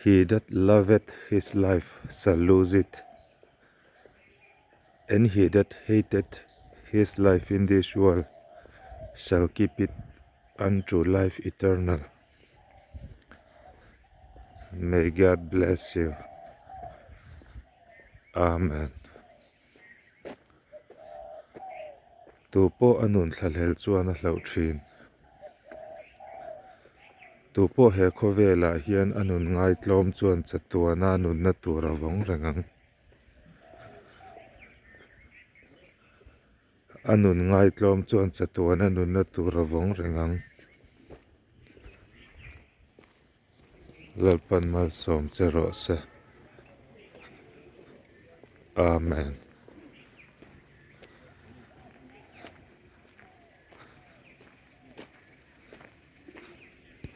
He that loveth his life shall lose it, and he that hateth his life in this world shall keep it unto life eternal. May God bless you. Amen. Tu po anun thalhel chuan a hlo thin. Tu po he khovela hian anun ngai tlawm chuan chatuana nun na tur avong rengang. Anun ngai tlawm chuan chatuana nun na tur avong rengang. Lalpan malsawm che rawh se. Amen.